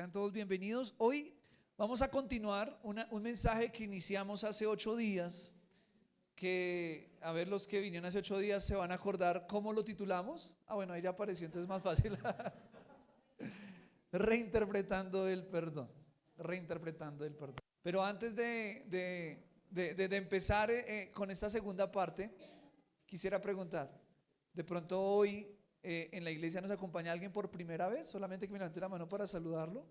Sean todos bienvenidos. Hoy vamos a continuar un mensaje que iniciamos hace 8 días, que a ver, los que vinieron hace 8 días se van a acordar cómo lo titulamos. Bueno, ahí ya apareció, entonces es más fácil. Reinterpretando el perdón. Reinterpretando el perdón. Pero antes de empezar con esta segunda parte, quisiera preguntar, de pronto hoy en la iglesia nos acompaña alguien por primera vez, solamente que me levante la mano para saludarlo.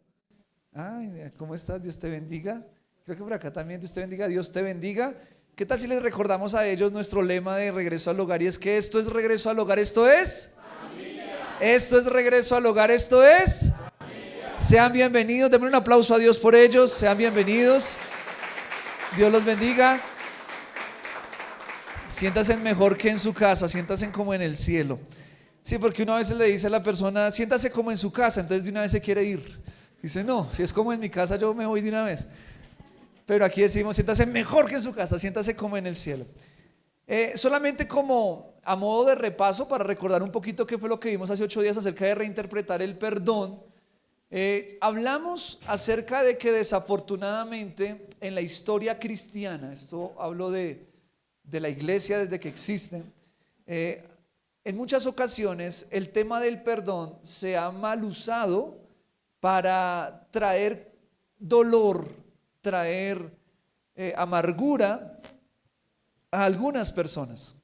Ay, ¿cómo estás? Dios te bendiga. Creo que por acá también Dios te bendiga. Dios te bendiga. ¿Qué tal si les recordamos a ellos nuestro lema de regreso al hogar? Y es que esto es regreso al hogar, esto es familia. Esto es regreso al hogar, esto es familia. Sean bienvenidos, denme un aplauso a Dios por ellos, sean bienvenidos. Dios los bendiga. Siéntanse mejor que en su casa, siéntanse como en el cielo. Sí, porque una vez le dice a la persona, siéntase como en su casa, entonces de una vez se quiere ir. Dice, no, si es como en mi casa yo me voy de una vez. Pero aquí decimos, siéntase mejor que en su casa, siéntase como en el cielo. Solamente como a modo de repaso, para recordar un poquito qué fue lo que vimos hace 8 días acerca de reinterpretar el perdón. Hablamos acerca de que desafortunadamente en la historia cristiana, esto hablo de la iglesia desde que existen, en muchas ocasiones el tema del perdón se ha mal usado para traer dolor, traer amargura a algunas personas.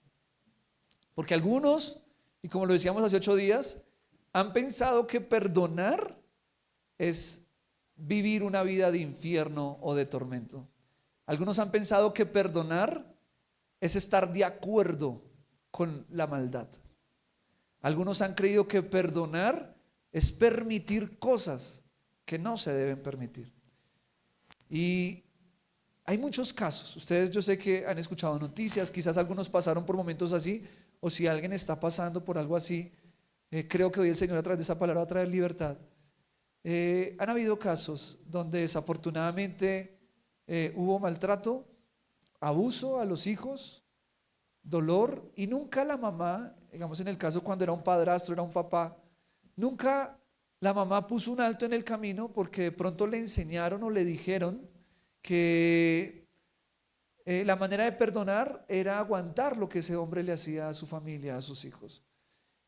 Porque algunos, y como lo decíamos hace 8 días, han pensado que perdonar es vivir una vida de infierno o de tormento. Algunos han pensado que perdonar es estar de acuerdo con la maldad. Algunos han creído que perdonar es permitir cosas que no se deben permitir. Y hay muchos casos. Ustedes, yo sé que han escuchado noticias, quizás algunos pasaron por momentos así, o si alguien está pasando por algo así, creo que hoy el Señor a través de esa palabra va a traer libertad. Han habido casos donde desafortunadamente hubo maltrato, abuso a los hijos, dolor, y nunca la mamá, digamos en el caso cuando era un padrastro, era un papá, nunca la mamá puso un alto en el camino porque de pronto le enseñaron o le dijeron que la manera de perdonar era aguantar lo que ese hombre le hacía a su familia, a sus hijos.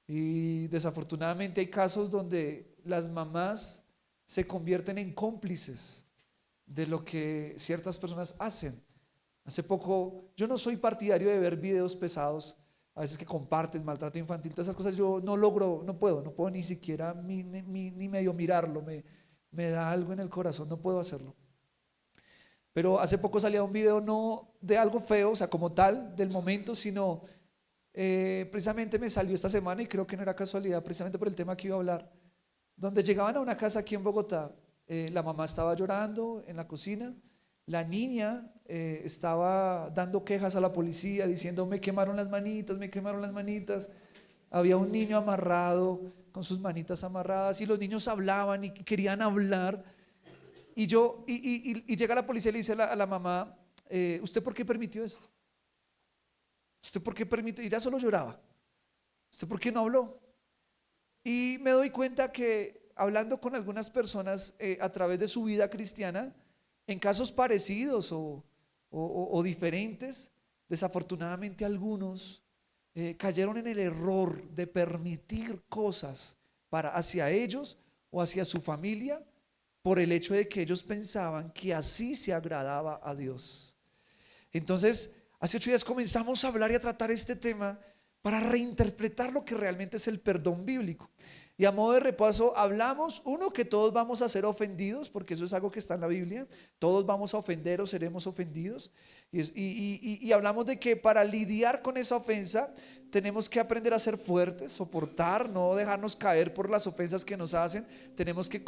Y desafortunadamente hay casos donde las mamás se convierten en cómplices de lo que ciertas personas hacen. Hace poco, yo no soy partidario de ver videos pesados, a veces que comparten maltrato infantil, todas esas cosas yo no logro, no puedo ni siquiera ni medio mirarlo, me da algo en el corazón, no puedo hacerlo. Pero hace poco salía un video no de algo feo, o sea, como tal, del momento, sino precisamente me salió esta semana y creo que no era casualidad, precisamente por el tema que iba a hablar, donde llegaban a una casa aquí en Bogotá, la mamá estaba llorando en la cocina, la niña estaba dando quejas a la policía diciendo me quemaron las manitas, había un niño amarrado con sus manitas amarradas y los niños hablaban y querían hablar y llega la policía y le dice a la mamá, ¿usted por qué permitió esto? ¿Usted por qué permitió? Y ella solo lloraba. ¿Usted por qué no habló? Y me doy cuenta que hablando con algunas personas a través de su vida cristiana, en casos parecidos o diferentes, desafortunadamente algunos cayeron en el error de permitir cosas hacia ellos o hacia su familia por el hecho de que ellos pensaban que así se agradaba a Dios. Entonces, hace 8 días comenzamos a hablar y a tratar este tema para reinterpretar lo que realmente es el perdón bíblico. Y a modo de repaso hablamos, que todos vamos a ser ofendidos, porque eso es algo que está en la Biblia, todos vamos a ofender o seremos ofendidos, y hablamos de que para lidiar con esa ofensa tenemos que aprender a ser fuertes, soportar, no dejarnos caer por las ofensas que nos hacen, tenemos que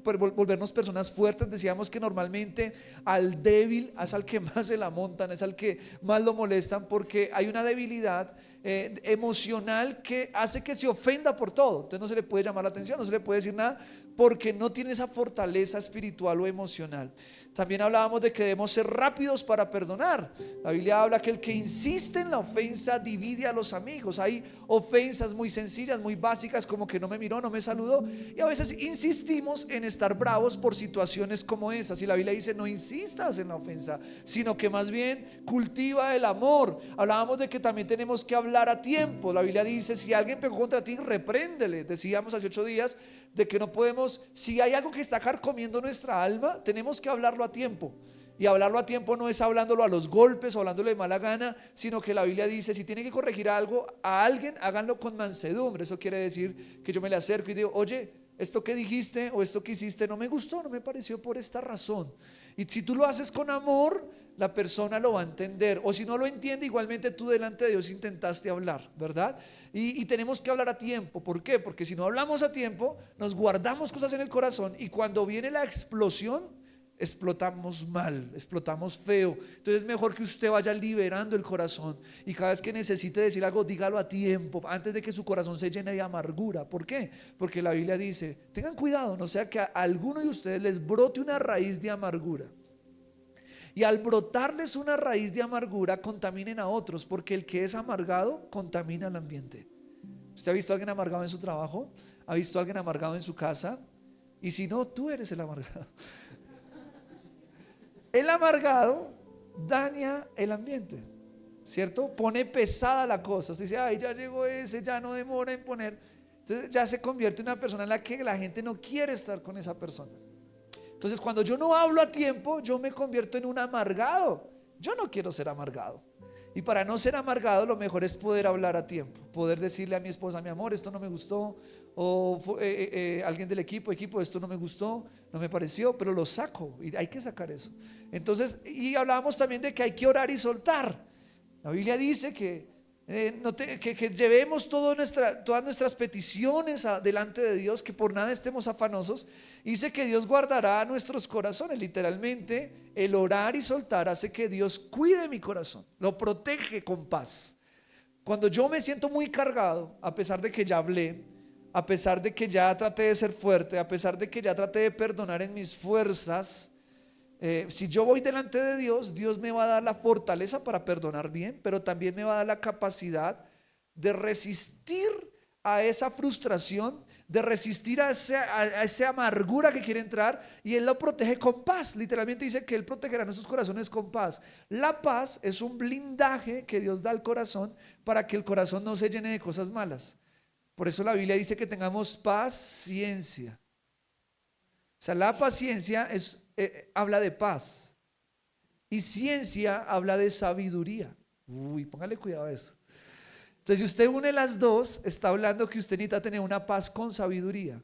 volvernos personas fuertes. Decíamos que normalmente al débil es al que más se la montan, es al que más lo molestan, porque hay una debilidad emocional que hace que se ofenda por todo. Entonces no se le puede llamar la atención, no se le puede decir nada, porque no tienen esa fortaleza espiritual o emocional. También hablábamos de que debemos ser rápidos para perdonar. La Biblia habla que el que insiste en la ofensa divide a los amigos. Hay ofensas muy sencillas, muy básicas, como que no me miró, no me saludó, y a veces insistimos en estar bravos por situaciones como esas. Y la Biblia dice: no insistas en la ofensa, sino que más bien cultiva el amor. Hablábamos de que también tenemos que hablar a tiempo. La Biblia dice: si alguien pecó contra ti, repréndele. Decíamos hace 8 días de que no podemos, si hay algo que está carcomiendo nuestra alma, tenemos que hablarlo a tiempo. Y hablarlo a tiempo no es hablándolo a los golpes o hablándolo de mala gana, sino que la Biblia dice: si tienen que corregir algo a alguien, háganlo con mansedumbre. Eso quiere decir que yo me le acerco y digo: oye, esto que dijiste o esto que hiciste no me gustó, no me pareció por esta razón. Y si tú lo haces con amor, la persona lo va a entender. O si no lo entiende, igualmente tú delante de Dios intentaste hablar, ¿verdad? Y tenemos que hablar a tiempo. ¿Por qué? Porque si no hablamos a tiempo, nos guardamos cosas en el corazón, y cuando viene la explosión, explotamos mal, explotamos feo. Entonces es mejor que usted vaya liberando el corazón, y cada vez que necesite decir algo, dígalo a tiempo, antes de que su corazón se llene de amargura. ¿Por qué? Porque la Biblia dice: tengan cuidado, no sea que a alguno de ustedes les brote una raíz de amargura, y al brotarles una raíz de amargura contaminen a otros, porque el que es amargado contamina el ambiente. ¿Usted ha visto a alguien amargado en su trabajo? ¿Ha visto a alguien amargado en su casa? Y si no, tú eres el amargado. El amargado daña el ambiente, ¿cierto? Pone pesada la cosa. Usted dice: ay, ya llegó ese, ya no demora en poner. Entonces ya se convierte en una persona en la que la gente no quiere estar con esa persona. Entonces, cuando yo no hablo a tiempo, yo me convierto en un amargado. Yo no quiero ser amargado. Y para no ser amargado, lo mejor es poder hablar a tiempo, poder decirle a mi esposa: mi amor, esto no me gustó. O alguien del equipo, esto no me gustó, no me pareció, pero lo saco, y hay que sacar eso. Entonces, y hablábamos también de que hay que orar y soltar. La Biblia dice que llevemos todas nuestras peticiones delante de Dios, que por nada estemos afanosos. Dice que Dios guardará nuestros corazones. Literalmente, el orar y soltar hace que Dios cuide mi corazón, lo protege con paz. Cuando yo me siento muy cargado, a pesar de que ya hablé, a pesar de que ya traté de ser fuerte, a pesar de que ya traté de perdonar en mis fuerzas, si yo voy delante de Dios, Dios me va a dar la fortaleza para perdonar bien, pero también me va a dar la capacidad de resistir a esa frustración, de resistir a esa amargura que quiere entrar, y Él lo protege con paz. Literalmente dice que Él protegerá nuestros corazones con paz. La paz es un blindaje que Dios da al corazón para que el corazón no se llene de cosas malas. Por eso la Biblia dice que tengamos paciencia. O sea, la paciencia habla de paz, y ciencia habla de sabiduría. Uy, póngale cuidado a eso. Entonces, si usted une las dos, está hablando que usted necesita tener una paz con sabiduría,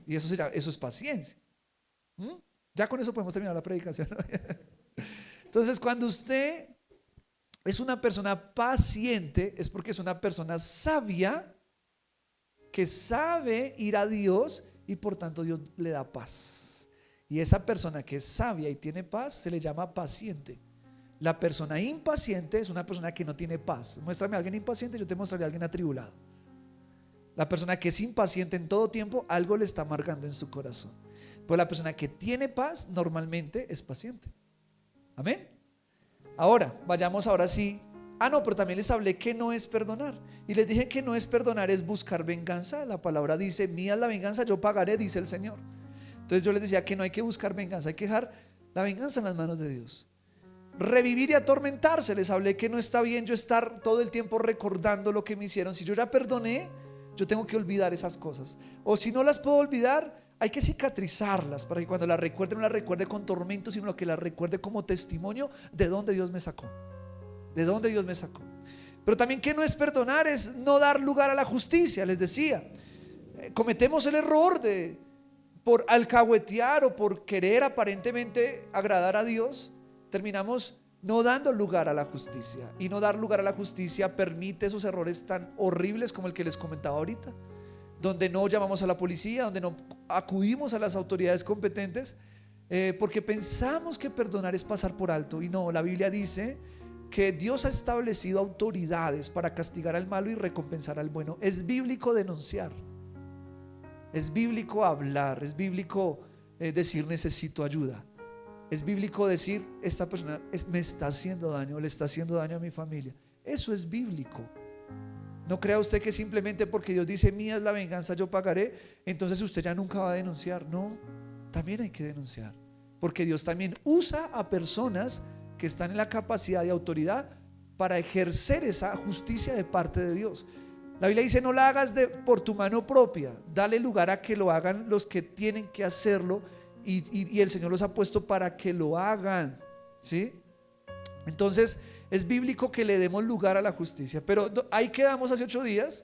y eso es paciencia. Ya con eso podemos terminar la predicación. Entonces, cuando usted es una persona paciente, es porque es una persona sabia, que sabe ir a Dios, y por tanto Dios le da paz. Y esa persona que es sabia y tiene paz se le llama paciente. La persona impaciente es una persona que no tiene paz. Muéstrame a alguien impaciente, yo te mostraré a alguien atribulado. La persona que es impaciente en todo tiempo, algo le está amargando en su corazón. Pues la persona que tiene paz normalmente es paciente. Amén. Ahora, vayamos ahora sí. No, pero también les hablé que no es perdonar. Y les dije que no es perdonar, es buscar venganza. La palabra dice: mía es la venganza, yo pagaré, dice el Señor. Entonces yo les decía que no hay que buscar venganza, hay que dejar la venganza en las manos de Dios. Revivir y atormentarse. Les hablé que no está bien yo estar todo el tiempo recordando lo que me hicieron. Si yo ya perdoné, yo tengo que olvidar esas cosas. O si no las puedo olvidar, hay que cicatrizarlas, para que cuando las recuerde, no las recuerde con tormento, sino que las recuerde como testimonio de dónde Dios me sacó. De dónde Dios me sacó. Pero también que no es perdonar es no dar lugar a la justicia. Les decía, cometemos el error de, por alcahuetear o por querer aparentemente agradar a Dios, terminamos no dando lugar a la justicia. Y no dar lugar a la justicia permite esos errores tan horribles como el que les comentaba ahorita, donde no llamamos a la policía, donde no acudimos a las autoridades competentes, porque pensamos que perdonar es pasar por alto. Y no, la Biblia dice que Dios ha establecido autoridades para castigar al malo y recompensar al bueno. Es bíblico denunciar. Es bíblico hablar, es bíblico decir necesito ayuda. Es bíblico decir esta persona me está haciendo daño, le está haciendo daño a mi familia. Eso es bíblico. No crea usted que simplemente porque Dios dice mía es la venganza, yo pagaré, entonces usted ya nunca va a denunciar. No, también hay que denunciar, porque Dios también usa a personas que están en la capacidad de autoridad para ejercer esa justicia de parte de Dios. La Biblia dice no la hagas por tu mano propia, dale lugar a que lo hagan los que tienen que hacerlo, y el Señor los ha puesto para que lo hagan, ¿sí? Entonces es bíblico que le demos lugar a la justicia. Pero ahí quedamos hace 8 días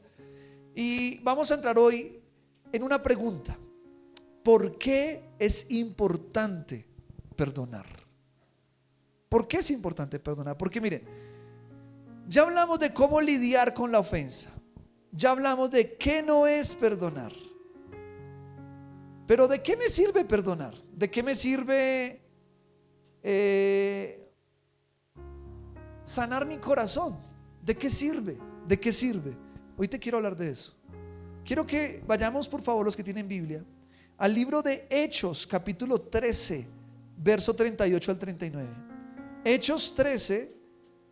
y vamos a entrar hoy en una pregunta: ¿por qué es importante perdonar? ¿Por qué es importante perdonar? Porque miren, ya hablamos de cómo lidiar con la ofensa, ya hablamos de qué no es perdonar. Pero ¿de qué me sirve perdonar? ¿De qué me sirve sanar mi corazón? ¿De qué sirve? ¿De qué sirve? Hoy te quiero hablar de eso. Quiero que vayamos, por favor, los que tienen Biblia, al libro de Hechos, capítulo 13, verso 38 al 39. Hechos 13,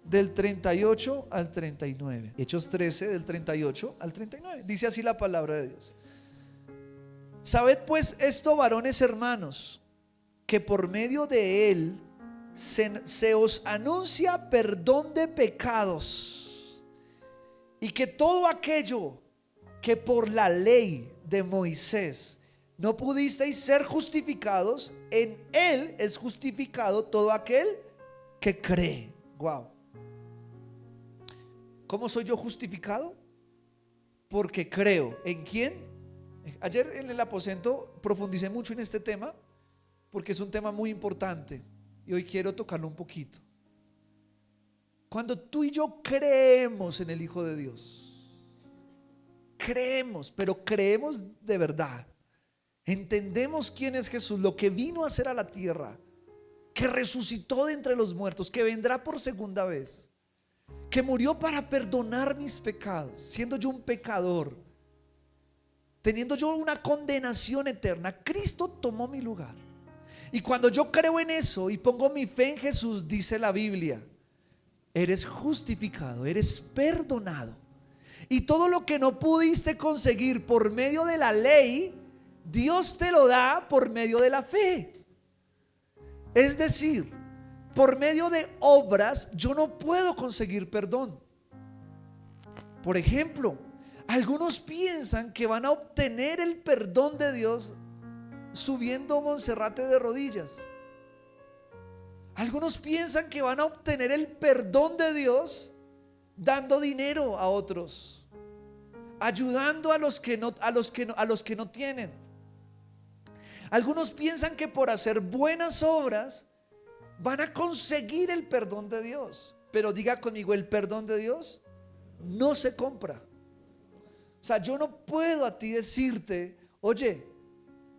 del 38 al 39. Hechos 13, del 38 al 39. Dice así la palabra de Dios: sabed pues esto, varones hermanos, que por medio de él se os anuncia perdón de pecados, y que todo aquello que por la ley de Moisés no pudisteis ser justificados, en él es justificado todo aquel que cree. Wow. ¿Cómo soy yo justificado? Porque creo. ¿En quién? Ayer en el aposento profundicé mucho en este tema, porque es un tema muy importante y hoy quiero tocarlo un poquito. Cuando tú y yo creemos en el Hijo de Dios, creemos, pero creemos de verdad, entendemos quién es Jesús, lo que vino a hacer a la tierra, que resucitó de entre los muertos, que vendrá por segunda vez, que murió para perdonar mis pecados, siendo yo un pecador, teniendo yo una condenación eterna. Cristo tomó mi lugar. Y cuando yo creo en eso y pongo mi fe en Jesús, dice la Biblia, eres justificado, eres perdonado. Y todo lo que no pudiste conseguir por medio de la ley, Dios te lo da por medio de la fe. Es decir, por medio de obras yo no puedo conseguir perdón. Por ejemplo, algunos piensan que van a obtener el perdón de Dios subiendo Monserrate de rodillas. Algunos piensan que van a obtener el perdón de Dios dando dinero a otros, ayudando a los que no tienen. Algunos piensan que por hacer buenas obras van a conseguir el perdón de Dios. Pero diga conmigo, el perdón de Dios no se compra. O sea, yo no puedo a ti decirte, oye,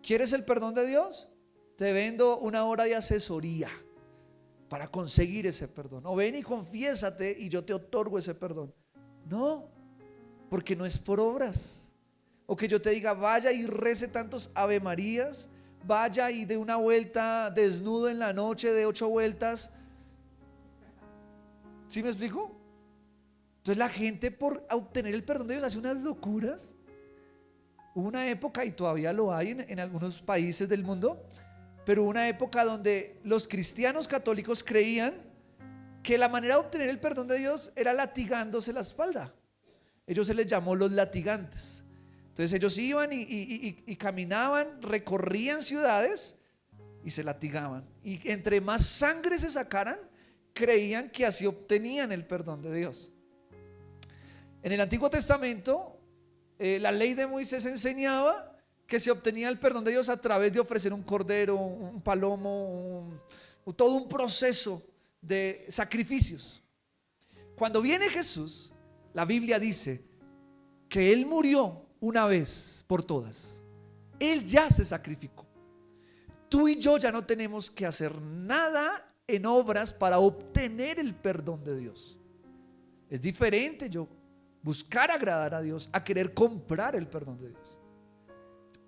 ¿quieres el perdón de Dios? Te vendo 1 hora de asesoría para conseguir ese perdón. O ven y confiésate y yo te otorgo ese perdón. No, porque no es por obras. O que yo te diga, vaya y rece tantos Ave Marías, vaya y dé una vuelta desnudo en la noche de 8 vueltas. ¿Sí me explico? Entonces la gente, por obtener el perdón de Dios, hace unas locuras. Hubo una época, y todavía lo hay en algunos países del mundo, pero una época donde los cristianos católicos creían que la manera de obtener el perdón de Dios era latigándose la espalda. Ellos se les llamó los latigantes. Entonces ellos iban y caminaban, recorrían ciudades y se latigaban. Y entre más sangre se sacaran, creían que así obtenían el perdón de Dios. En el Antiguo Testamento, la ley de Moisés enseñaba que se obtenía el perdón de Dios a través de ofrecer un cordero, un palomo, todo un proceso de sacrificios. Cuando viene Jesús, la Biblia dice que Él murió una vez por todas. Él ya se sacrificó. Tú y yo ya no tenemos que hacer nada en obras para obtener el perdón de Dios. Es diferente yo buscar agradar a Dios a querer comprar el perdón de Dios.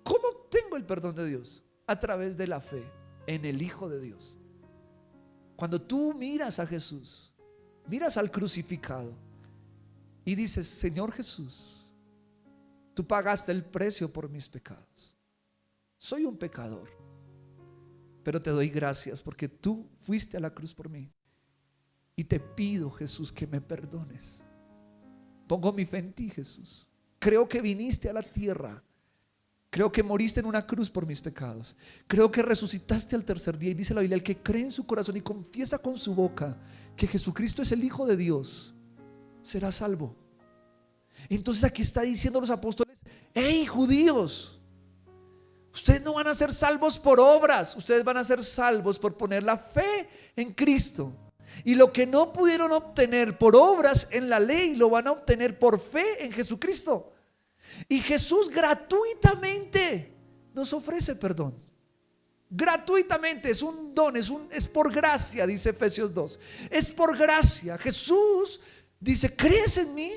¿Cómo obtengo el perdón de Dios? A través de la fe en el Hijo de Dios. Cuando tú miras a Jesús, miras al crucificado y dices: Señor Jesús, tú pagaste el precio por mis pecados. Soy un pecador, pero te doy gracias porque tú fuiste a la cruz por mí. Y te pido, Jesús, que me perdones. Pongo mi fe en ti, Jesús. Creo que viniste a la tierra. Creo que moriste en una cruz por mis pecados. Creo que resucitaste al tercer día. Y dice la Biblia: el que cree en su corazón y confiesa con su boca que Jesucristo es el Hijo de Dios, será salvo. Entonces aquí está diciendo los apóstoles: hey, judíos, ustedes no van a ser salvos por obras, ustedes van a ser salvos por poner la fe en Cristo. Y lo que no pudieron obtener por obras en la ley, lo van a obtener por fe en Jesucristo. Y Jesús gratuitamente nos ofrece perdón. Gratuitamente, es un don, es por gracia, dice Efesios 2. Es por gracia. Jesús dice: ¿crees en mí?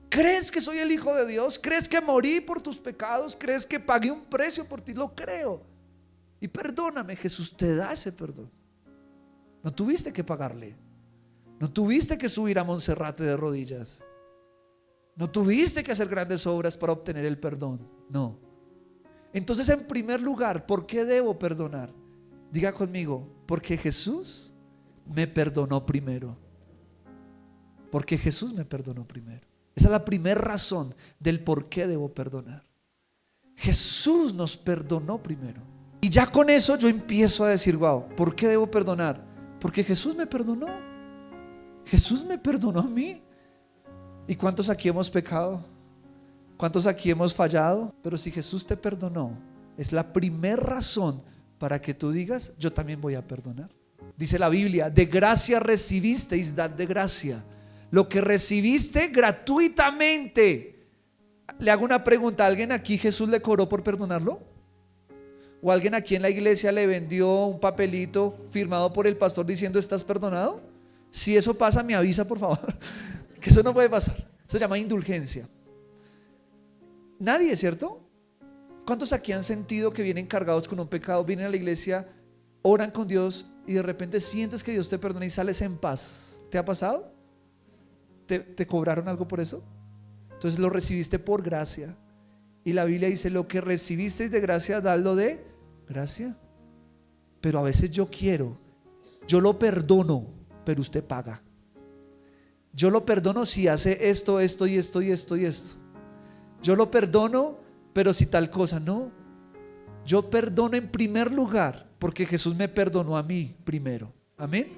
¿Crees que soy el Hijo de Dios? ¿Crees que morí por tus pecados? ¿Crees que pagué un precio por ti? Lo creo. Y perdóname. Jesús te da ese perdón. No tuviste que pagarle. No tuviste que subir a Monserrate de rodillas. No tuviste que hacer grandes obras para obtener el perdón. No. Entonces, en primer lugar, ¿por qué debo perdonar? Diga conmigo: porque Jesús me perdonó primero. Porque Jesús me perdonó primero. Esa es la primera razón del por qué debo perdonar. Jesús nos perdonó primero. Y ya con eso yo empiezo a decir: wow, ¿por qué debo perdonar? Porque Jesús me perdonó. Jesús me perdonó a mí. ¿Y cuántos aquí hemos pecado? ¿Cuántos aquí hemos fallado? Pero si Jesús te perdonó, es la primera razón para que tú digas: yo también voy a perdonar. Dice la Biblia: de gracia recibisteis, dad de gracia. Lo que recibiste gratuitamente. Le hago una pregunta: ¿alguien aquí Jesús le cobró por perdonarlo? ¿O alguien aquí en la iglesia le vendió un papelito firmado por el pastor diciendo: estás perdonado? Si eso pasa, me avisa, por favor. Que eso no puede pasar. Eso se llama indulgencia. Nadie, ¿cierto? ¿Cuántos aquí han sentido que vienen cargados con un pecado, vienen a la iglesia, oran con Dios y de repente sientes que Dios te perdona y sales en paz? ¿Te ha pasado? ¿Te cobraron algo por eso? Entonces lo recibiste por gracia. Y la Biblia dice: lo que recibisteis de gracia, dadlo de gracia. Pero a veces yo lo perdono, pero usted paga. Yo lo perdono si hace esto, esto y esto y esto y esto. Yo lo perdono, pero si tal cosa. No, yo perdono en primer lugar porque Jesús me perdonó a mí primero. Amén.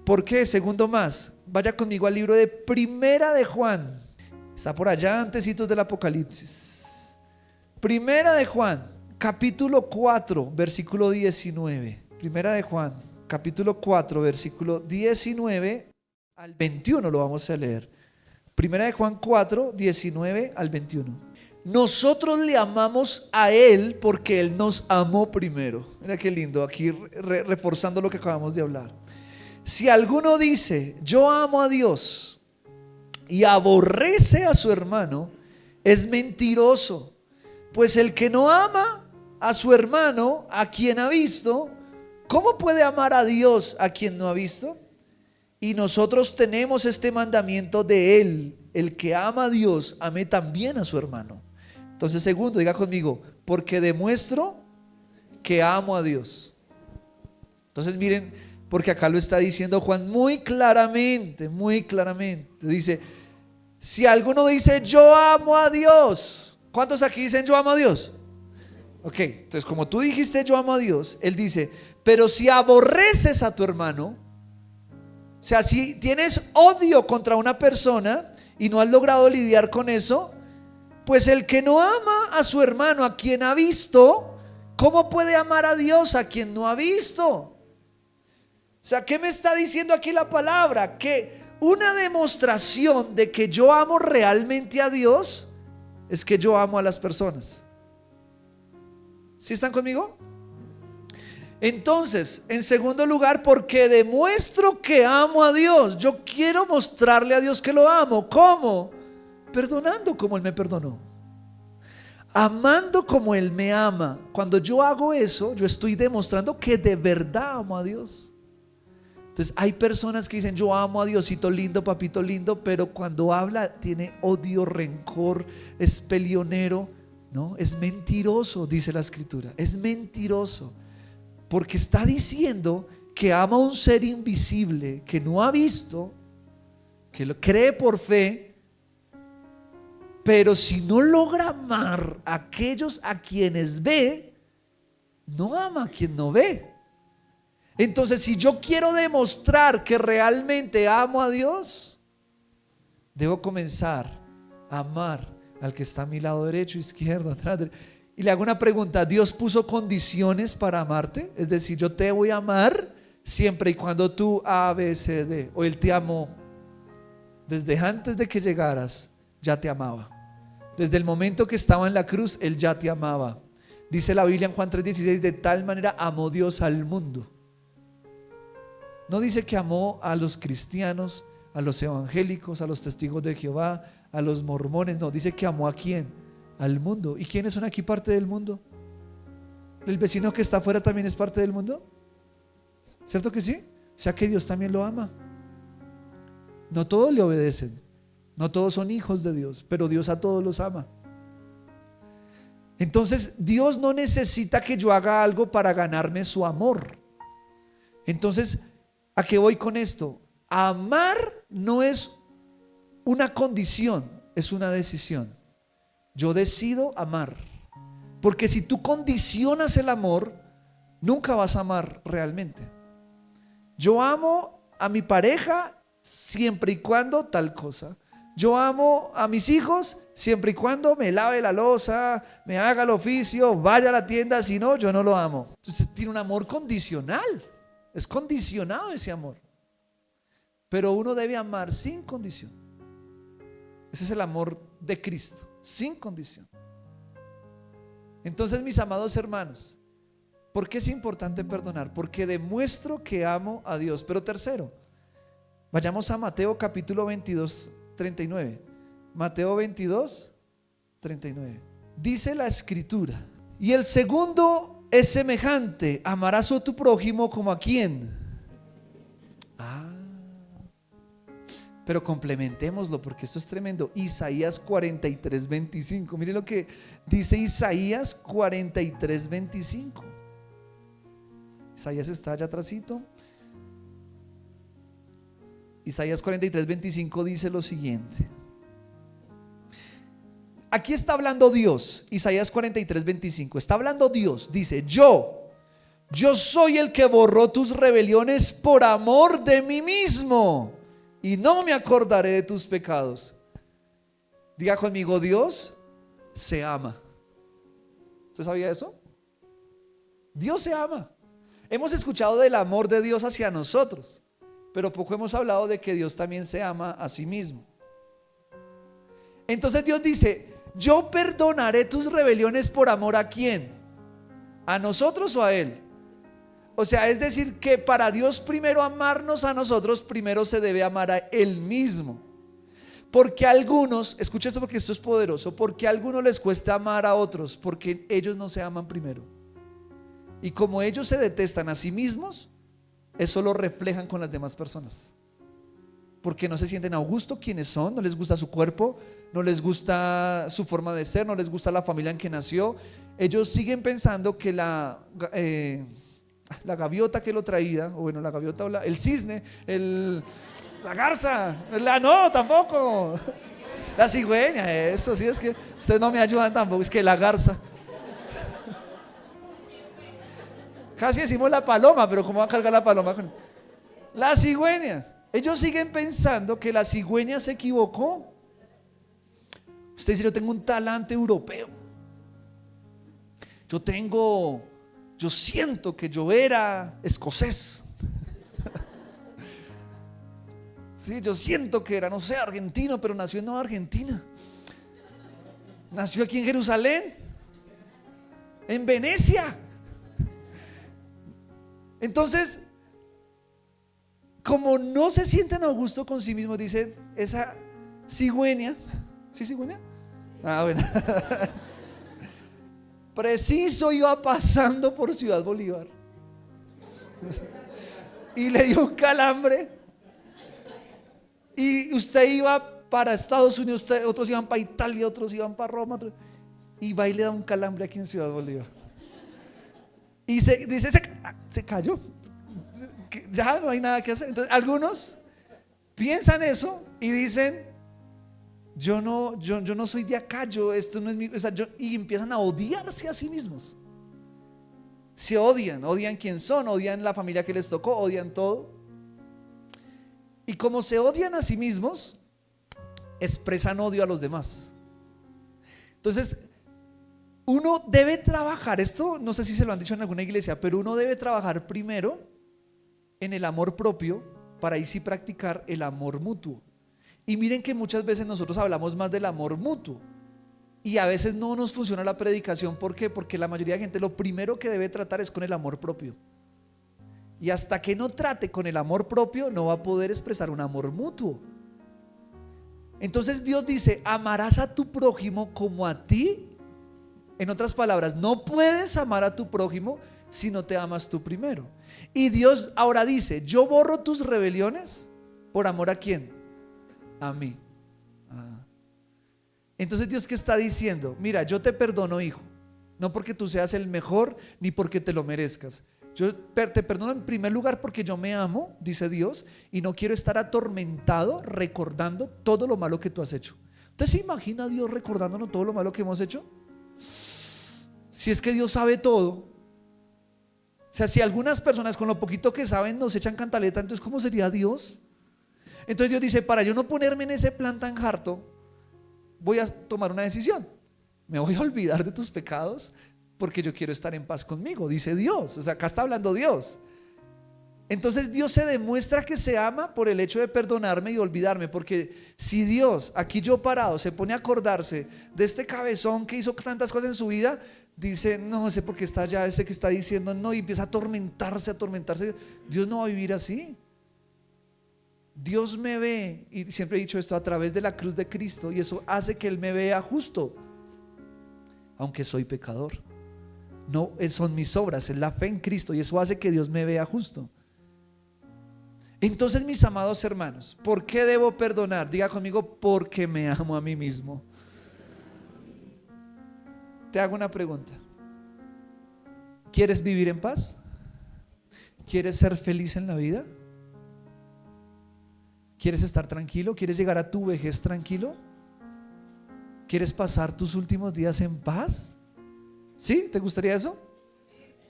¿Por qué? Segundo más, vaya conmigo al libro de Primera de Juan. Está por allá antesitos del Apocalipsis. Primera de Juan, capítulo 4, versículo 19. Primera de Juan, capítulo 4, versículo 19 al 21 lo vamos a leer. Primera de Juan 4, 19 al 21. Nosotros le amamos a Él porque Él nos amó primero. Mira qué lindo, aquí reforzando lo que acabamos de hablar. Si alguno dice: yo amo a Dios, y aborrece a su hermano, es mentiroso. Pues el que no ama a su hermano, a quien ha visto, ¿cómo puede amar a Dios a quien no ha visto? Y nosotros tenemos este mandamiento de Él: el que ama a Dios, ame también a su hermano. Entonces, segundo, diga conmigo: porque demuestro que amo a Dios. Entonces miren, porque acá lo está diciendo Juan muy claramente, muy claramente. Dice: si alguno dice: yo amo a Dios. ¿Cuántos aquí dicen: yo amo a Dios? Ok, entonces como tú dijiste: yo amo a Dios, Él dice: pero si aborreces a tu hermano, o sea, si tienes odio contra una persona y no has logrado lidiar con eso, pues el que no ama a su hermano, a quien ha visto, ¿cómo puede amar a Dios a quien no ha visto? O sea, ¿qué me está diciendo aquí la palabra? Que una demostración de que yo amo realmente a Dios es que yo amo a las personas. ¿Sí están conmigo? Entonces, en segundo lugar, porque demuestro que amo a Dios. Yo quiero mostrarle a Dios que lo amo. ¿Cómo? Perdonando como Él me perdonó. amando como Él me ama. Cuando yo hago eso, yo estoy demostrando que de verdad amo a Dios. Entonces hay personas que dicen: yo amo a Diosito lindo, papito lindo, pero cuando habla tiene odio, rencor, es peleonero. No, es mentiroso, dice la Escritura. Es mentiroso, porque está diciendo que ama a un ser invisible que no ha visto, que lo cree por fe, pero si no logra amar a aquellos a quienes ve, no ama a quien no ve. Entonces, si yo quiero demostrar que realmente amo a Dios, debo comenzar a amar al que está a mi lado derecho, izquierdo, atrás. Y le hago una pregunta: ¿Dios puso condiciones para amarte? Es decir, yo te voy a amar siempre y cuando tú A, B, C, D. O Él te amó desde antes de que llegaras, ya te amaba. Desde el momento que estaba en la cruz, Él ya te amaba. Dice la Biblia en Juan 3:16: de tal manera amó Dios al mundo. No dice que amó a los cristianos, a los evangélicos, a los testigos de Jehová, a los mormones. No, dice que amó ¿a quién? Al mundo. ¿Y quiénes son aquí parte del mundo? ¿El vecino que está afuera también es parte del mundo? ¿Cierto que sí? O sea que Dios también lo ama. No todos le obedecen, no todos son hijos de Dios, pero Dios a todos los ama. Entonces Dios no necesita que yo haga algo para ganarme su amor. Entonces, ¿a qué voy con esto? Amar no es una condición, es una decisión. Yo decido amar. Porque si tú condicionas el amor, nunca vas a amar realmente. Yo amo a mi pareja siempre y cuando tal cosa. Yo amo a mis hijos siempre y cuando me lave la loza, me haga el oficio, vaya a la tienda. Si no, yo no lo amo. Entonces tiene un amor condicional. Es condicionado ese amor. Pero uno debe amar sin condición. Ese es el amor de Cristo, sin condición. Entonces, mis amados hermanos, ¿por qué es importante perdonar? Porque demuestro que amo a Dios. Pero tercero, vayamos a Mateo capítulo 22, 39. Mateo 22, 39. Dice la Escritura: y el segundo es semejante: amarás a tu prójimo como a quién. Pero complementémoslo, porque esto es tremendo. Isaías 43, 25. Mire lo que dice Isaías 43, 25. Isaías está allá atrásito. Isaías 43, 25 dice lo siguiente. Aquí está hablando Dios. Isaías 43, 25. Está hablando Dios. Dice: yo soy el que borró tus rebeliones por amor de mí mismo, y no me acordaré de tus pecados. Diga conmigo: Dios se ama. ¿Usted sabía eso? Dios se ama. Hemos escuchado del amor de Dios hacia nosotros, pero poco hemos hablado de que Dios también se ama a sí mismo. Entonces Dios dice: yo perdonaré tus rebeliones por amor ¿a quién? ¿A nosotros o a Él? O sea, es decir, que para Dios primero amarnos a nosotros, primero se debe amar a Él mismo. Porque a algunos, escucha esto porque esto es poderoso, porque a algunos les cuesta amar a otros, porque ellos no se aman primero. Y como ellos se detestan a sí mismos, eso lo reflejan con las demás personas. Porque no se sienten a gusto quienes son, no les gusta su cuerpo, no les gusta su forma de ser, no les gusta la familia en que nació. Ellos siguen pensando que la gaviota que lo traía, o bueno, la gaviota o el cisne, la garza, no, tampoco. La cigüeña, eso sí, es que ustedes no me ayudan tampoco, es que la garza. Casi decimos la paloma, pero ¿cómo va a cargar la paloma con la cigüeña? Ellos siguen pensando que la cigüeña se equivocó. Usted dice: yo tengo un talante europeo. Yo siento que yo era escocés. Sí, yo siento que era, no sé, argentino, pero nació en Nueva Argentina. Nació aquí en Jerusalén, en Venecia. Entonces, como no se sienten a gusto con sí mismos, dicen: esa cigüeña, ¿sí cigüeña? Ah, bueno. Preciso iba pasando por Ciudad Bolívar y le dio un calambre. Y usted iba para Estados Unidos, otros iban para Italia, otros iban para Roma, y va y le da un calambre aquí en Ciudad Bolívar. Y se cayó. Ya no hay nada que hacer. Entonces, algunos piensan eso y dicen: yo no soy de acá, esto no es mi, o sea, y empiezan a odiarse a sí mismos. Se odian quién son, odian la familia que les tocó, odian todo. Y como se odian a sí mismos, expresan odio a los demás. Entonces, uno debe trabajar, esto no sé si se lo han dicho en alguna iglesia, pero uno debe trabajar primero en el amor propio para ahí sí practicar el amor mutuo. Y miren que muchas veces nosotros hablamos más del amor mutuo y a veces no nos funciona la predicación. ¿Por qué? Porque la mayoría de gente lo primero que debe tratar es con el amor propio. Y hasta que no trate con el amor propio, no va a poder expresar un amor mutuo. Entonces Dios dice: amarás a tu prójimo como a ti. En otras palabras, no puedes amar a tu prójimo si no te amas tú primero. Y Dios ahora dice: yo borro tus rebeliones por amor ¿a quién? A mí. Entonces Dios, ¿qué está diciendo? Mira, yo te perdono, hijo, no porque tú seas el mejor ni porque te lo merezcas. Yo te perdono en primer lugar porque yo me amo, dice Dios, y no quiero estar atormentado recordando todo lo malo que tú has hecho. ¿Usted se imagina a Dios recordándonos todo lo malo que hemos hecho? Si es que Dios sabe todo. O sea, si algunas personas con lo poquito que saben nos echan cantaleta, entonces ¿cómo sería Dios? Entonces Dios dice: para yo no ponerme en ese plan tan harto, voy a tomar una decisión. Me voy a olvidar de tus pecados porque yo quiero estar en paz conmigo, dice Dios. O sea, acá está hablando Dios. Entonces Dios se demuestra que se ama por el hecho de perdonarme y olvidarme. Porque si Dios, aquí yo parado, se pone a acordarse de este cabezón que hizo tantas cosas en su vida, dice: no sé por qué está allá, ese que está diciendo no, y empieza a atormentarse. Dios no va a vivir así. Dios me ve, y siempre he dicho esto, a través de la cruz de Cristo, y eso hace que Él me vea justo, aunque soy pecador. No son mis obras, es la fe en Cristo, y eso hace que Dios me vea justo. Entonces, mis amados hermanos, ¿por qué debo perdonar? Diga conmigo: porque me amo a mí mismo. Te hago una pregunta: ¿quieres vivir en paz? ¿Quieres ser feliz en la vida? ¿Quieres estar tranquilo? ¿Quieres llegar a tu vejez tranquilo? ¿Quieres pasar tus últimos días en paz? ¿Sí? ¿Te gustaría eso?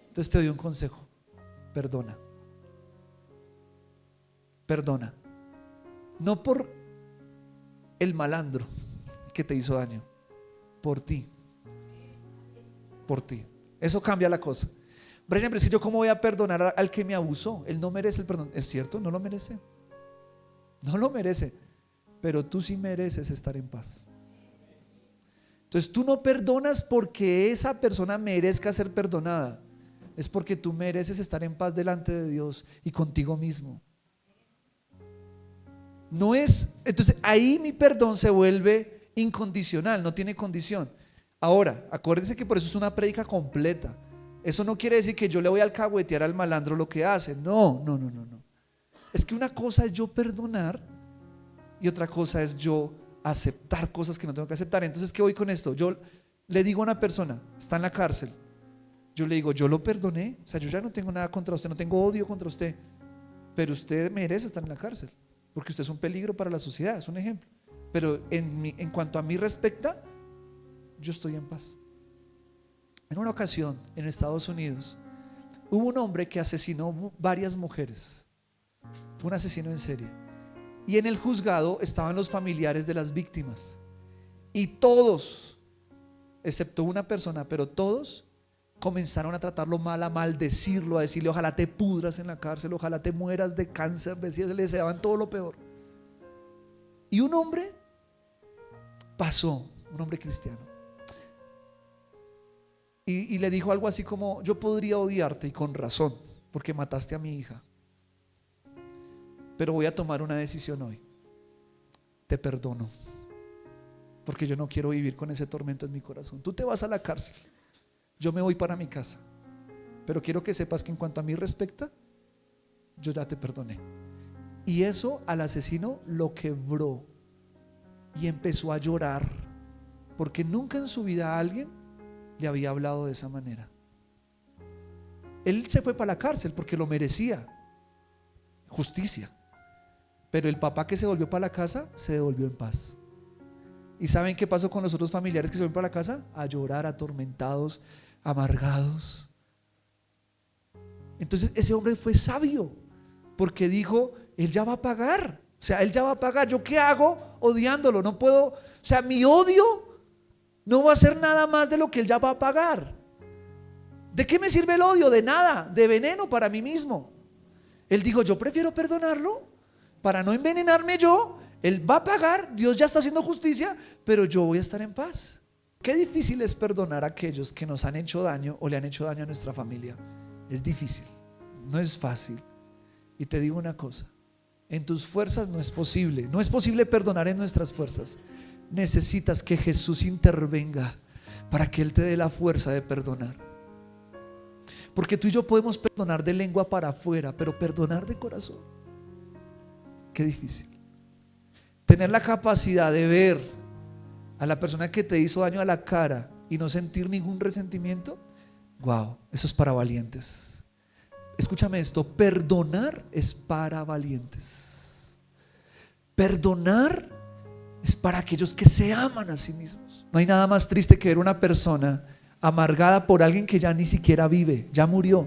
Entonces te doy un consejo: perdona. Perdona. No por el malandro que te hizo daño, por ti. Por ti. Eso cambia la cosa. Brian, pero es que yo cómo voy a perdonar al que me abusó. Él no merece el perdón. Es cierto, no lo merece. No lo merece. Pero tú sí mereces estar en paz. Entonces tú no perdonas porque esa persona merezca ser perdonada. Es porque tú mereces estar en paz delante de Dios y contigo mismo. No es, entonces ahí mi perdón se vuelve incondicional, no tiene condición. Ahora, acuérdense que por eso es una prédica completa. Eso no quiere decir que yo le voy a alcahuetear al malandro lo que hace. No. Es que una cosa es yo perdonar y otra cosa es yo aceptar cosas que no tengo que aceptar. Entonces, ¿qué voy con esto? Yo le digo a una persona, está en la cárcel, yo le digo: yo lo perdoné, o sea, yo ya no tengo nada contra usted, no tengo odio contra usted, pero usted merece estar en la cárcel porque usted es un peligro para la sociedad, es un ejemplo. Pero en cuanto a mí respecta, yo estoy en paz. En una ocasión en Estados Unidos hubo un hombre que asesinó varias mujeres. Fue un asesino en serie. Y en el juzgado estaban los familiares de las víctimas. Y todos, excepto una persona, pero todos comenzaron a tratarlo mal, a maldecirlo, a decirle: ojalá te pudras en la cárcel, ojalá te mueras de cáncer. Le deseaban todo lo peor. Y un hombre pasó, un hombre cristiano, y le dijo algo así como: yo podría odiarte, y con razón, porque mataste a mi hija, pero voy a tomar una decisión hoy. Te perdono, porque yo no quiero vivir con ese tormento en mi corazón. Tú te vas a la cárcel, yo me voy para mi casa, pero quiero que sepas que en cuanto a mí respecta, yo ya te perdoné. Y eso al asesino lo quebró y empezó a llorar, porque nunca en su vida a alguien le había hablado de esa manera. Él se fue para la cárcel porque lo merecía, justicia. Pero el papá que se volvió para la casa se devolvió en paz. ¿Y saben qué pasó con los otros familiares que se volvieron para la casa? A llorar, atormentados, amargados. Entonces ese hombre fue sabio, porque dijo, él ya va a pagar. O sea, él ya va a pagar. ¿Yo qué hago odiándolo? No puedo, o sea, mi odio no va a ser nada más de lo que él ya va a pagar. ¿De qué me sirve el odio? De nada, de veneno para mí mismo. Él dijo, yo prefiero perdonarlo para no envenenarme yo. Él va a pagar, Dios ya está haciendo justicia, pero yo voy a estar en paz. Qué difícil es perdonar a aquellos que nos han hecho daño o le han hecho daño a nuestra familia. Es difícil, no es fácil. Y te digo una cosa, en tus fuerzas no es posible. No es posible perdonar en nuestras fuerzas. Necesitas que Jesús intervenga para que Él te dé la fuerza de perdonar. Porque tú y yo podemos perdonar de lengua para afuera, pero perdonar de corazón, qué difícil. Tener la capacidad de ver a la persona que te hizo daño a la cara y no sentir ningún resentimiento, wow, eso es para valientes. Escúchame esto, perdonar es para valientes. Perdonar es para aquellos que se aman a sí mismos. No hay nada más triste que ver una persona amargada por alguien que ya ni siquiera vive, ya murió,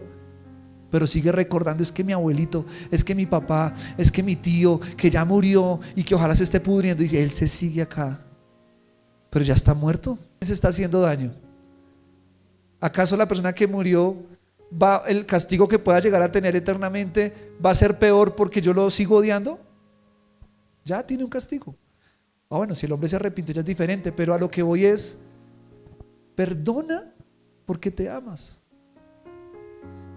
pero sigue recordando, es que mi abuelito, es que mi papá, es que mi tío, que ya murió y que ojalá se esté pudriendo, y él se sigue acá, pero ya está muerto. Se está haciendo daño. ¿Acaso la persona que murió, el castigo que pueda llegar a tener eternamente va a ser peor porque yo lo sigo odiando? Ya tiene un castigo. Bueno, si el hombre se arrepintió ya es diferente, pero a lo que voy es, perdona porque te amas.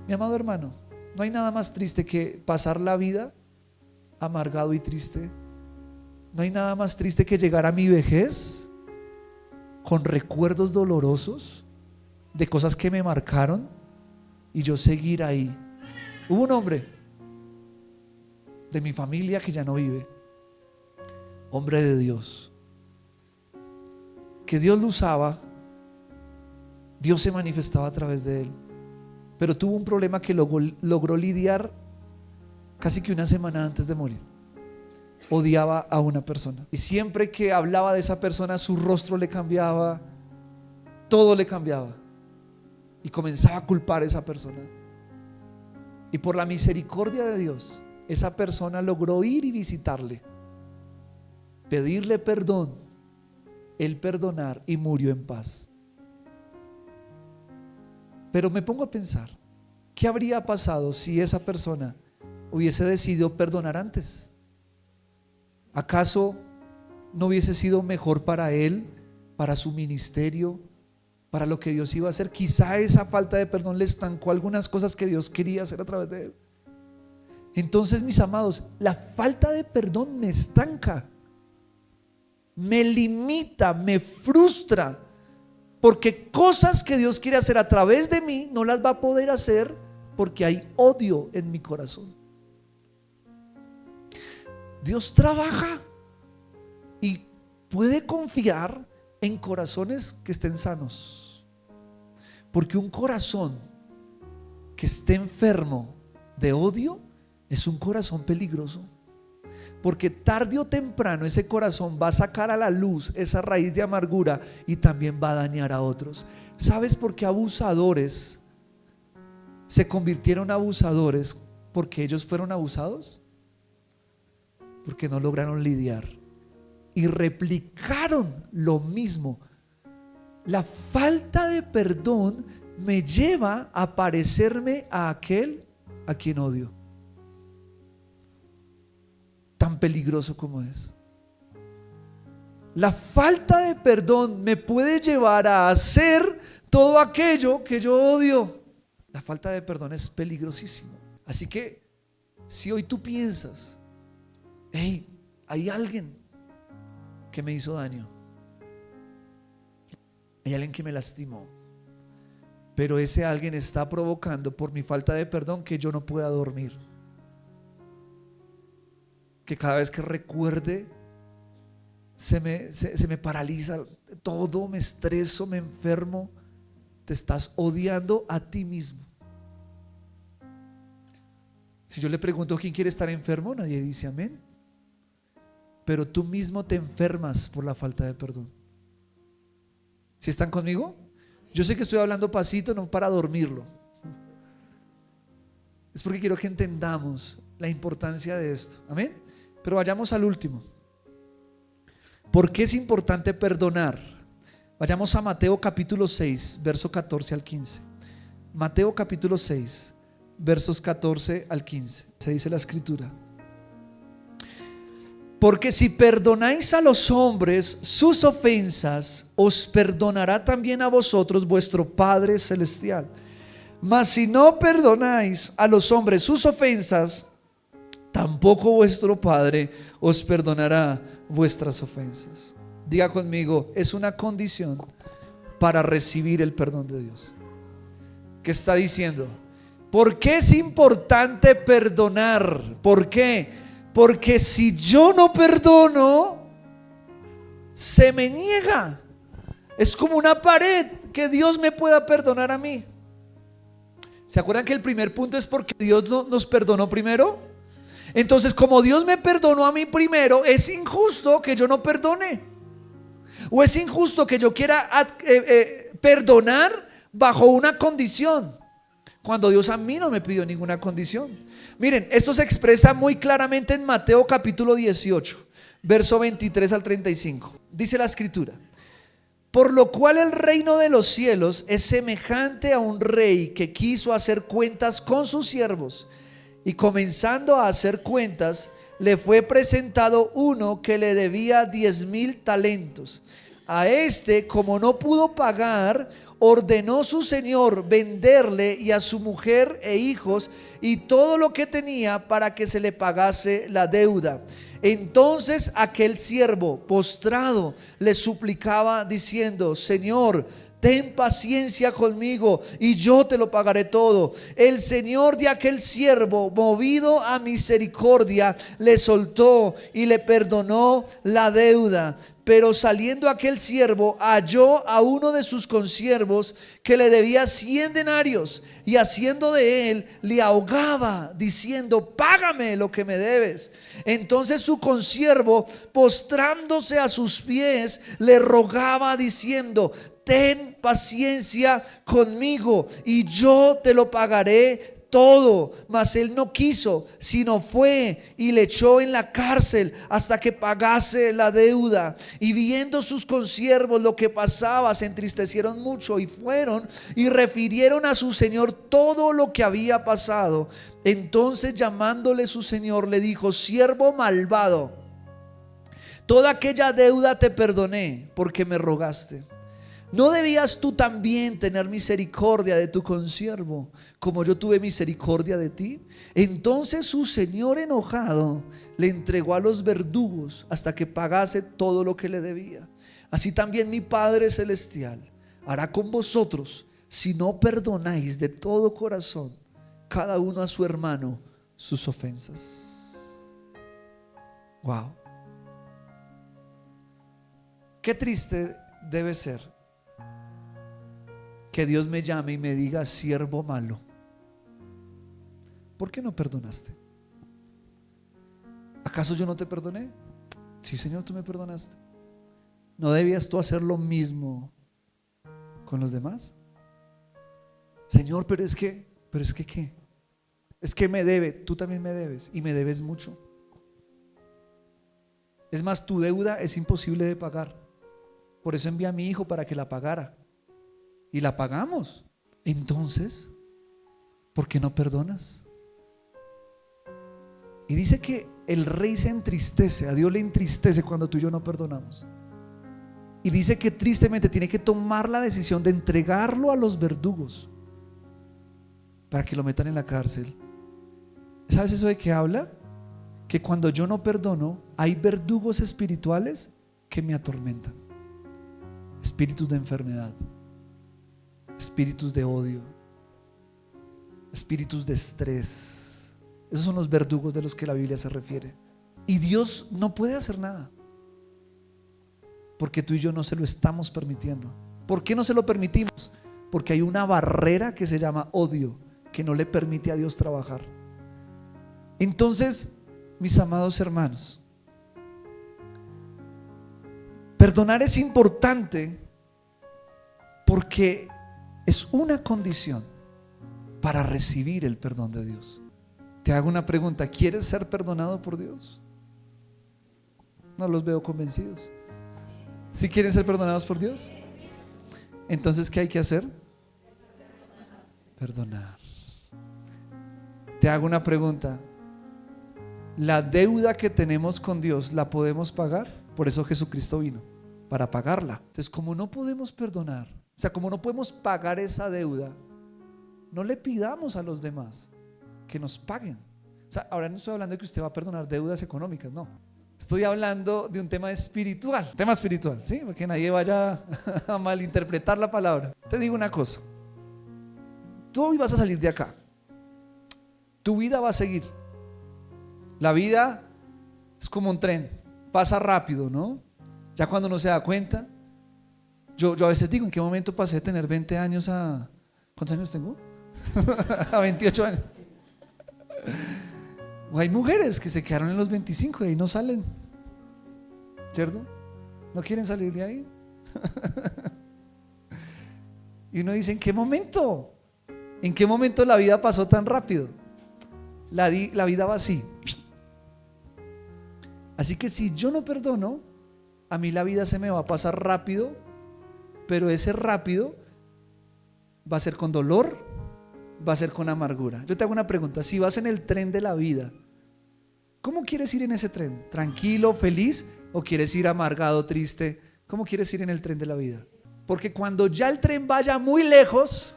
Mi amado hermano, no hay nada más triste que pasar la vida amargado y triste. No hay nada más triste que llegar a mi vejez con recuerdos dolorosos de cosas que me marcaron y yo seguir ahí. Hubo un hombre de mi familia que ya no vive, hombre de Dios, que Dios lo usaba, Dios se manifestaba a través de él, pero tuvo un problema que logró lidiar casi que una semana antes de morir. Odiaba a una persona y siempre que hablaba de esa persona su rostro le cambiaba, todo le cambiaba y comenzaba a culpar a esa persona. Y por la misericordia de Dios, esa persona logró ir y visitarle, pedirle perdón, él perdonar y murió en paz. Pero me pongo a pensar, ¿qué habría pasado si esa persona hubiese decidido perdonar antes? ¿Acaso no hubiese sido mejor para él, para su ministerio, para lo que Dios iba a hacer? Quizá esa falta de perdón le estancó algunas cosas que Dios quería hacer a través de él. Entonces, mis amados, la falta de perdón me estanca, me limita, me frustra, porque cosas que Dios quiere hacer a través de mí no las va a poder hacer porque hay odio en mi corazón. Dios trabaja y puede confiar en corazones que estén sanos, porque un corazón que esté enfermo de odio es un corazón peligroso, porque tarde o temprano ese corazón va a sacar a la luz esa raíz de amargura y también va a dañar a otros. ¿Sabes por qué abusadores se convirtieron abusadores? ¿Porque ellos fueron abusados? Porque no lograron lidiar y replicaron lo mismo. La falta de perdón me lleva a parecerme a aquel a quien odio. Tan peligroso como es. La falta de perdón me puede llevar a hacer todo aquello que yo odio. La falta de perdón es peligrosísimo. Así que si hoy tú piensas, hey, hay alguien que me hizo daño, hay alguien que me lastimó, pero ese alguien está provocando por mi falta de perdón que yo no pueda dormir, que cada vez que recuerde se me paraliza todo, me estreso, me enfermo. Te estás odiando a ti mismo. Si yo le pregunto quién quiere estar enfermo, nadie dice amén. Pero tú mismo te enfermas por la falta de perdón. ¿Sí están conmigo? Yo sé que estoy hablando pasito, no para dormirlo. Es porque quiero que entendamos la importancia de esto. Amén. Pero vayamos al último. ¿Por qué es importante perdonar? Vayamos a Mateo capítulo 6, verso 14 al 15. Mateo capítulo 6, versos 14 al 15. Se dice la escritura: porque si perdonáis a los hombres sus ofensas, os perdonará también a vosotros vuestro Padre Celestial. Mas si no perdonáis a los hombres sus ofensas, tampoco vuestro Padre os perdonará vuestras ofensas. Diga conmigo, es una condición para recibir el perdón de Dios. ¿Qué está diciendo? ¿Por qué es importante perdonar? ¿Por qué? Porque si yo no perdono, se me niega. Es como una pared que Dios me pueda perdonar a mí. ¿Se acuerdan que el primer punto es porque Dios nos perdonó primero? Entonces, como Dios me perdonó a mí primero, es injusto que yo no perdone. O es injusto que yo quiera perdonar bajo una condición, cuando Dios a mí no me pidió ninguna condición. Miren, esto se expresa muy claramente en Mateo capítulo 18, verso 23 al 35. Dice la escritura: por lo cual el reino de los cielos es semejante a un rey que quiso hacer cuentas con sus siervos, y comenzando a hacer cuentas, le fue presentado uno que le debía 10,000 talentos. A este, como no pudo pagar, ordenó su señor venderle y a su mujer e hijos y todo lo que tenía para que se le pagase la deuda. Entonces aquel siervo, postrado, le suplicaba diciendo: Señor, ten paciencia conmigo y yo te lo pagaré todo. El señor de aquel siervo, movido a misericordia, le soltó y le perdonó la deuda. Pero saliendo aquel siervo, halló a uno de sus consiervos que le debía 100 denarios, y haciendo de él, le ahogaba diciendo: págame lo que me debes. Entonces su consiervo, postrándose a sus pies, le rogaba diciendo: ten paciencia conmigo y yo te lo pagaré todo. Mas él no quiso, sino fue y le echó en la cárcel hasta que pagase la deuda. Y viendo sus consiervos lo que pasaba, se entristecieron mucho y fueron y refirieron a su señor todo lo que había pasado. Entonces, llamándole su señor, le dijo: siervo malvado, toda aquella deuda te perdoné porque me rogaste. ¿No debías tú también tener misericordia de tu consiervo, como yo tuve misericordia de ti? Entonces su señor, enojado, le entregó a los verdugos hasta que pagase todo lo que le debía. Así también mi Padre Celestial hará con vosotros, si no perdonáis de todo corazón cada uno a su hermano sus ofensas. Wow. Qué triste debe ser que Dios me llame y me diga: siervo malo, ¿por qué no perdonaste? ¿Acaso yo no te perdoné? Sí, Señor, tú me perdonaste. ¿No debías tú hacer lo mismo con los demás? Señor, pero es que ¿qué? Es que me debe, tú también me debes, y me debes mucho. Es más, tu deuda es imposible de pagar. Por eso envié a mi hijo para que la pagara. Y la pagamos. Entonces, ¿por qué no perdonas? Y dice que el rey se entristece, a Dios le entristece cuando tú y yo no perdonamos. Y dice que tristemente tiene que tomar la decisión de entregarlo a los verdugos para que lo metan en la cárcel. ¿Sabes eso de qué habla? Que cuando yo no perdono, hay verdugos espirituales que me atormentan. Espíritus de enfermedad, espíritus de odio, espíritus de estrés. Esos son los verdugos de los que la Biblia se refiere. Y Dios no puede hacer nada, porque tú y yo no se lo estamos permitiendo. ¿Por qué no se lo permitimos? Porque hay una barrera que se llama odio, que no le permite a Dios trabajar. Entonces, mis amados hermanos, perdonar es importante porque es una condición para recibir el perdón de Dios. Te hago una pregunta: ¿quieres ser perdonado por Dios? No los veo convencidos. ¿Sí quieren ser perdonados por Dios? Entonces, ¿qué hay que hacer? Perdonar. Te hago una pregunta: ¿la deuda que tenemos con Dios la podemos pagar? Por eso Jesucristo vino, para pagarla. Entonces, como no podemos perdonar, o sea, como no podemos pagar esa deuda, no le pidamos a los demás que nos paguen. O sea, ahora no estoy hablando de que usted va a perdonar deudas económicas, no. Estoy hablando de un tema espiritual, ¿sí? Para que nadie vaya a malinterpretar la palabra. Te digo una cosa: tú hoy vas a salir de acá, tu vida va a seguir. La vida es como un tren, pasa rápido, ¿no? Ya cuando uno se da cuenta, yo a veces digo: ¿en qué momento pasé de tener 20 años a... ¿cuántos años tengo? A 28 años. O hay mujeres que se quedaron en los 25 y ahí no salen, ¿cierto? No quieren salir de ahí. Y uno dice: ¿en qué momento? ¿En qué momento la vida pasó tan rápido? La vida va así. Así que si yo no perdono, a mí la vida se me va a pasar rápido, pero ese rápido va a ser con dolor, va a ser con amargura. Yo te hago una pregunta: si vas en el tren de la vida, ¿cómo quieres ir en ese tren? ¿Tranquilo, feliz? ¿O quieres ir amargado, triste? ¿Cómo quieres ir en el tren de la vida? Porque cuando ya el tren vaya muy lejos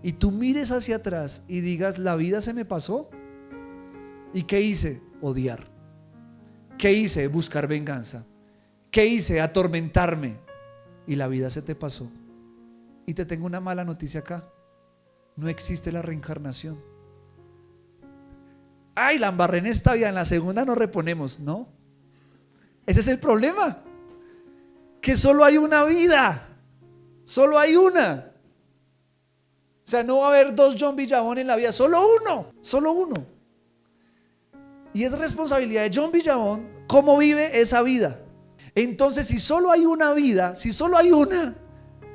y tú mires hacia atrás y digas: la vida se me pasó, ¿y qué hice? Odiar. ¿Qué hice? Buscar venganza. ¿Qué hice? Atormentarme. Y la vida se te pasó. Y te tengo una mala noticia acá: no existe la reencarnación. Ay, la embarré en esta vida, en la segunda nos reponemos. No, ese es el problema, que solo hay una vida, solo hay una. O sea, no va a haber dos John Villabón en la vida, solo uno. Y es responsabilidad de John Villabón cómo vive esa vida. Entonces, si solo hay una vida, si solo hay una,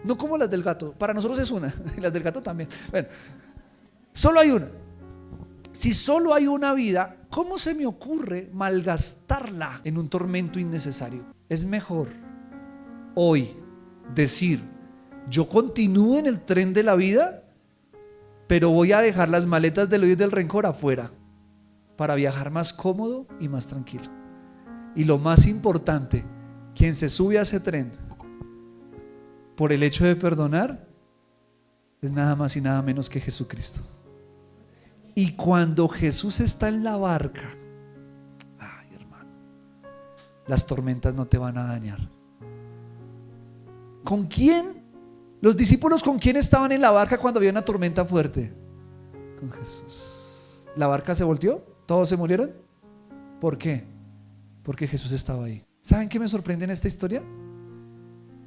no como las del gato, para nosotros es una, y las del gato también. Bueno, solo hay una. Si solo hay una vida, ¿cómo se me ocurre malgastarla en un tormento innecesario? Es mejor hoy decir: yo continúo en el tren de la vida, pero voy a dejar las maletas del odio y del rencor afuera, para viajar más cómodo y más tranquilo. Y lo más importante, quien se sube a ese tren por el hecho de perdonar es nada más y nada menos que Jesucristo. Y cuando Jesús está en la barca, ay, hermano, las tormentas no te van a dañar. ¿Con quién? Los discípulos, ¿con quién estaban en la barca cuando había una tormenta fuerte? Con Jesús. ¿La barca se volteó? ¿Todos se murieron? ¿Por qué? Porque Jesús estaba ahí. ¿Saben qué me sorprende en esta historia?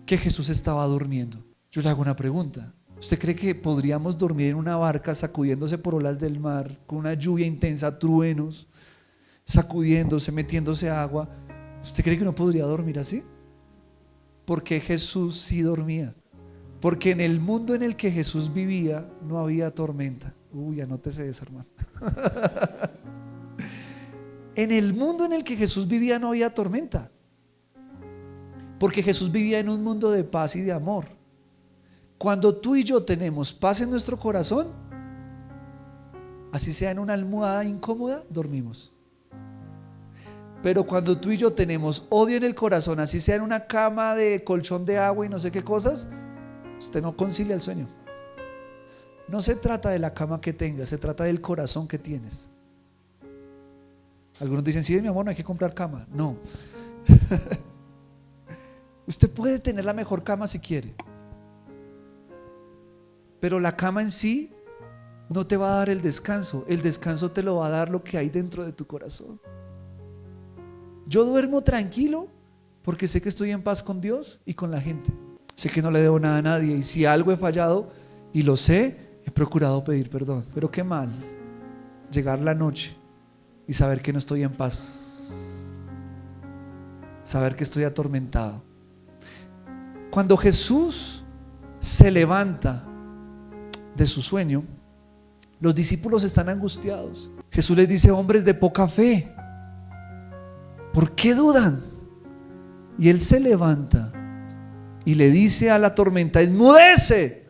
Que Jesús estaba durmiendo. Yo le hago una pregunta: ¿usted cree que podríamos dormir en una barca sacudiéndose por olas del mar, con una lluvia intensa, truenos, sacudiéndose, metiéndose agua? ¿Usted cree que no podría dormir así? Porque Jesús sí dormía. Porque en el mundo en el que Jesús vivía no había tormenta. Uy, anótese eso, hermano. En el mundo en el que Jesús vivía no había tormenta, porque Jesús vivía en un mundo de paz y de amor. Cuando tú y yo tenemos paz en nuestro corazón, así sea en una almohada incómoda, dormimos. Pero cuando tú y yo tenemos odio en el corazón, así sea en una cama de colchón de agua y no sé qué cosas, usted no concilia el sueño. No se trata de la cama que tengas, se trata del corazón que tienes. Algunos dicen: sí, mi amor, no hay que comprar cama. No. Usted puede tener la mejor cama si quiere, Pero la cama en sí no te va a dar el descanso te lo va a dar lo que hay dentro de tu corazón. Yo duermo tranquilo porque sé que estoy en paz con Dios y con la gente. Sé que no le debo nada a nadie, y si algo he fallado y lo sé, he procurado pedir perdón. Pero qué mal llegar la noche y saber que no estoy en paz, saber que estoy atormentado. Cuando Jesús se levanta de su sueño, los discípulos están angustiados. Jesús les dice: hombres de poca fe, ¿por qué dudan? Y Él se levanta y le dice a la tormenta: enmudece,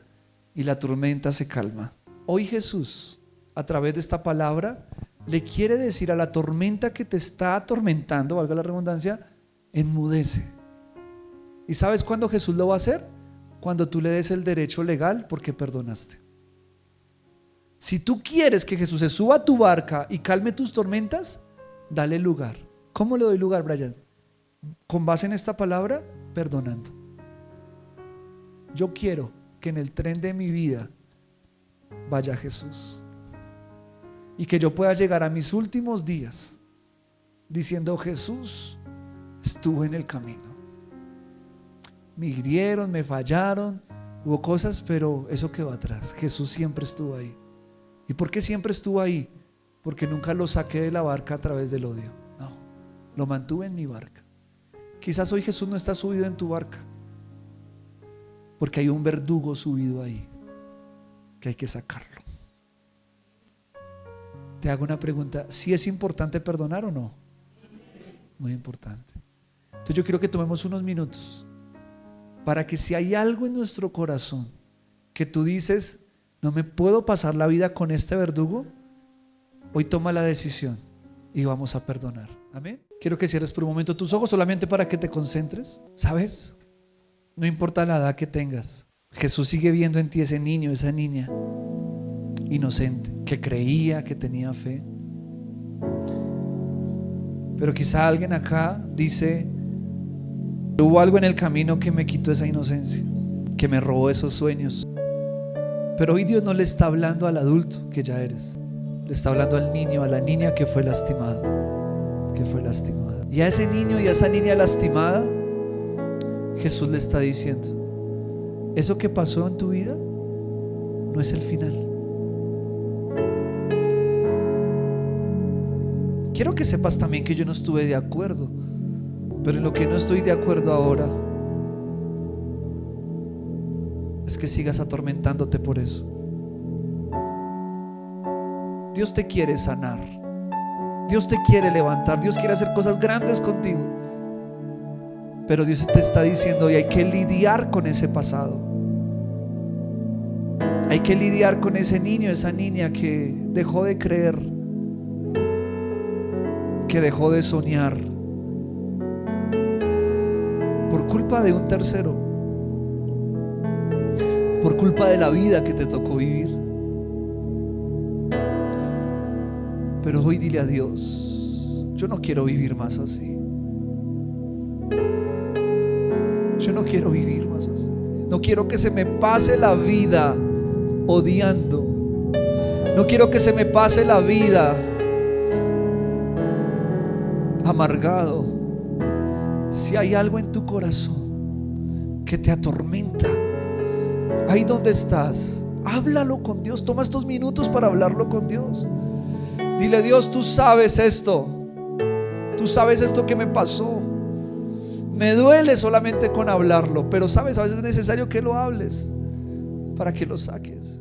y la tormenta se calma. Hoy Jesús, a través de esta palabra, le quiere decir a la tormenta que te está atormentando, valga la redundancia, enmudece. ¿Y sabes cuándo Jesús lo va a hacer? Cuando tú le des el derecho legal porque perdonaste. Si tú quieres que Jesús se suba a tu barca y calme tus tormentas, dale lugar. ¿Cómo le doy lugar, Brian? Con base en esta palabra, perdonando. Yo quiero que en el tren de mi vida vaya Jesús, y que yo pueda llegar a mis últimos días diciendo: Jesús estuvo en el camino. Me hirieron, me fallaron, hubo cosas, pero eso quedó atrás. Jesús siempre estuvo ahí. ¿Y por qué siempre estuvo ahí? Porque nunca lo saqué de la barca a través del odio. No, lo mantuve en mi barca. Quizás hoy Jesús no está subido en tu barca porque hay un verdugo subido ahí que hay que sacarlo. Te hago una pregunta: ¿sí es importante perdonar o no? Muy importante. Entonces yo quiero que tomemos unos minutos para que, si hay algo en nuestro corazón que tú dices: no me puedo pasar la vida con este verdugo, hoy toma la decisión y vamos a perdonar. Amén. Quiero que cierres por un momento tus ojos, solamente para que te concentres. ¿Sabes? No importa la edad que tengas, Jesús sigue viendo en ti ese niño, esa niña inocente, que creía, que tenía fe. Pero quizá alguien acá dice: hubo algo en el camino que me quitó esa inocencia, que me robó esos sueños. Pero hoy Dios no le está hablando al adulto que ya eres, le está hablando al niño, a la niña que fue lastimada, Y a ese niño y a esa niña lastimada, Jesús le está diciendo: eso que pasó en tu vida no es el final. Quiero que sepas también que yo no estuve de acuerdo, pero en lo que no estoy de acuerdo ahora es que sigas atormentándote por eso. Dios te quiere sanar, Dios te quiere levantar, Dios quiere hacer cosas grandes contigo, pero Dios te está diciendo: hoy hay que lidiar con ese pasado, hay que lidiar con ese niño, esa niña que dejó de creer, que dejó de soñar por culpa de un tercero, por culpa de la vida que te tocó vivir. Pero hoy dile a Dios: yo no quiero vivir más así. Yo no quiero vivir más así. No quiero que se me pase la vida odiando. No quiero que se me pase la vida amargado. Si hay algo en tu corazón que te atormenta, ahí donde estás, háblalo con Dios. Toma estos minutos para hablarlo con Dios. Dile: Dios, tú sabes esto que me pasó. Me duele solamente con hablarlo, pero sabes, a veces es necesario que lo hables para que lo saques.